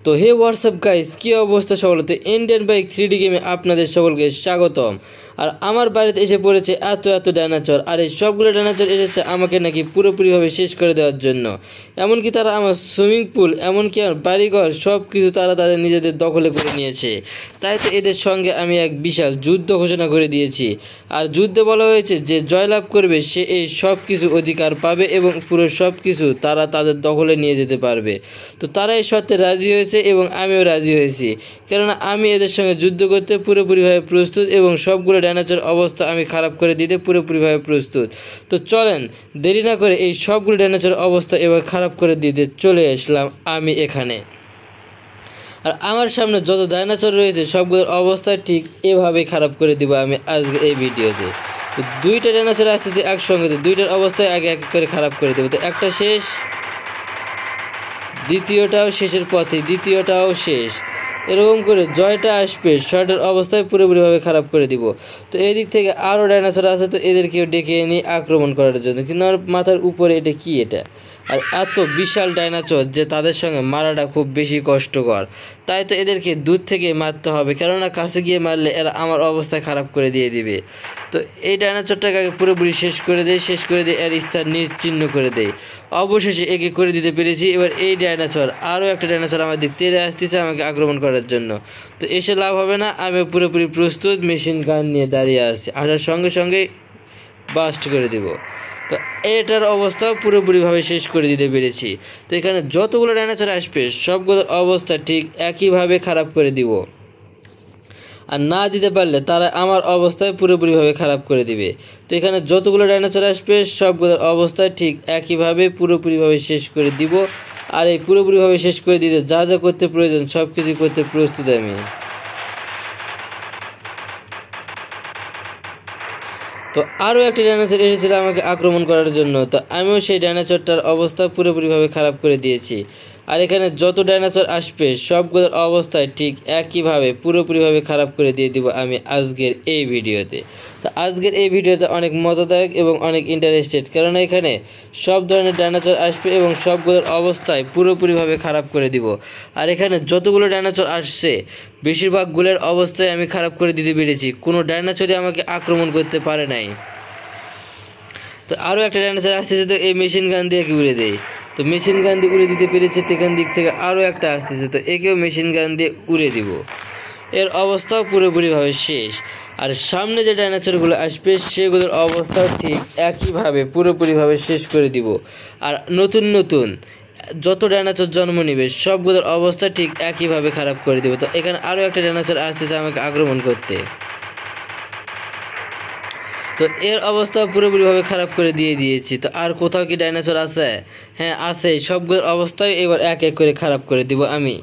তো হে WhatsApp guys, কী অবস্থা সকলে? তো ইন্ডিয়ান বাইক 3D গেমে আপনাদের সকলকে স্বাগতম। আর আমার বাড়িতে এসে পড়েছে এত ডাইনোসর, আর এই সবগুলো ডাইনোসর এসেছে আমাকে নাকি পুরোপুরিভাবে শেষ করে দেওয়ার জন্য। এমনকি তারা আমার সুইমিং পুল, এমনকি আমার বাড়িঘর সব কিছু তারা তাদের নিজেদের দখলে করে নিয়েছে। তাই তো এদের সঙ্গে আমি এক বিশাল যুদ্ধ ঘোষণা করে দিয়েছি। আর যুদ্ধে বলা হয়েছে যে জয়লাভ করবে সে এই সব কিছু অধিকার পাবে এবং পুরো সব কিছু তারা তাদের দখলে নিয়ে যেতে পারবে। তো তারা এই শর্তে রাজি হয়েছে এবং আমিও রাজি হয়েছি, কেননা আমি এদের সঙ্গে যুদ্ধ করতে পুরোপুরিভাবে প্রস্তুত এবং সবগুলো ডাইনোসর অবস্থা আমি খারাপ করে দিতে পুরোপুরিভাবে প্রস্তুত। তো চলেন দেরি না করে এই সবগুলো ডাইনোসর অবস্থা এবার খারাপ করে দিতে চলে আসলাম আমি এখানে। আর আমার সামনে যত ডাইনোসর রয়েছে সবগুলোর অবস্থা ঠিক এভাবেই খারাপ করে দিব আমি আজকে এই ভিডিওতে। তো দুইটা ডাইনোসর আসতেছে একসঙ্গে, তো দুইটার অবস্থায় আগে এক করে খারাপ করে দেবো। তো একটা শেষ, দ্বিতীয়টাও শেষের পথে, দ্বিতীয়টাও শেষ। এরকম করে জয়টা আসবে শর্টের অবস্থায় পুরোপুরিভাবে খারাপ করে দিব। তো এদিক থেকে আরও ডাইনোসর আছে, তো এদেরকেও ডেকে নিয়ে আক্রমণ করার জন্য। কিন্তু আমার মাথার উপরে এটা কি? এটা আর এত বিশাল ডাইনোসর যে তাদের সঙ্গে মারাটা খুব বেশি কষ্টকর। তাই তো এদেরকে দূর থেকে মারতে হবে, কেননা কাছে গিয়ে মারলে এরা আমার অবস্থা খারাপ করে দিয়ে দিবে। তো এই ডাইনোসরটাকে আগে পুরোপুরি শেষ করে দিয়ে এর স্থান নিশ্চিহ্ন করে দেয়। অবশেষে একে করে দিতে পেরেছি। এবার এই ডাইনোসর, আরও একটা ডাইনোসর আমার দিক তেড়ে আসতেছে আমাকে আক্রমণ করার জন্য। তো এসে লাভ হবে না, আমি পুরোপুরি প্রস্তুত, মেশিন গান নিয়ে দাঁড়িয়ে আসছি। আসার সঙ্গে সঙ্গেই বাস্ট করে দিব। তো এটার অবস্থাও পুরোপুরিভাবে শেষ করে দিতে পেরেছি। তো এখানে যতগুলো ডাইনোসর আসবে সবগুলোর অবস্থা ঠিক একইভাবে খারাপ করে দিব। আর না দিতে পারলে তারা আমার অবস্থায় পুরোপুরিভাবে খারাপ করে দিবে। তো এখানে যতগুলো ডাইনোসর আসবে সবগুলোর অবস্থায় ঠিক একইভাবে পুরোপুরিভাবে শেষ করে দিব। আর এই পুরোপুরিভাবে শেষ করে দিতে যা যা করতে প্রয়োজন সব কিছু করতে প্রস্তুত আমি। তো আরও একটি ডাইনোসর এসেছিল আমাকে আক্রমণ করার জন্য, তো আমিও সেই ডাইনোসরটার অবস্থা পুরোপুরিভাবে খারাপ করে দিয়েছি। আর এখানে যত ডাইনোসর আসবে সবগুলোর অবস্থায় ঠিক একইভাবে পুরোপুরিভাবে খারাপ করে দিয়ে দিব আমি আজকের এই ভিডিওতে। তো আজকের এই ভিডিওতে অনেক মজাদায়ক এবং অনেক ইন্টারেস্টেড, কারণ এখানে সব ধরনের ডাইনোসর আসবে এবং সবগুলোর অবস্থায় পুরোপুরিভাবে খারাপ করে দিব। আর এখানে যতগুলো ডাইনোসর আসছে বেশিরভাগগুলোর অবস্থায় আমি খারাপ করে দিতে পেরেছি, কোনো ডাইনোসরই আমাকে আক্রমণ করতে পারে নাই। তো আরও একটা ডাইনোসর আসতেছে, তো এই মেশিন গান দিয়ে কি উড়ে দেয়। তো মেশিন গান দিয়ে উড়ে দিতে পেরেছে। এখান দিক থেকে আরও একটা আসতেছে, তো একেও মেশিন গান দিয়ে উড়ে দিব। এর অবস্থাও পুরোপুরিভাবে শেষ। আর সামনে যে ডাইনোসরগুলো আসবে সেগুলোর অবস্থাও ঠিক একইভাবে পুরোপুরিভাবে শেষ করে দিব। আর নতুন যত ডাইনোসর জন্ম নেবে সবগুলোর অবস্থা ঠিক একইভাবে খারাপ করে দেব। তো এখানে আরও একটা ডাইনোসর আসতেছে আমাকে আক্রমণ করতে, তো এর অবস্থা পুরোপুরিভাবে খারাপ করে দিয়েছি। তো আর কোথাও কি ডাইনোসর আছে? হ্যাঁ আছে, সবগুলোর অবস্থায় এবার এক এক করে খারাপ করে দিব আমি।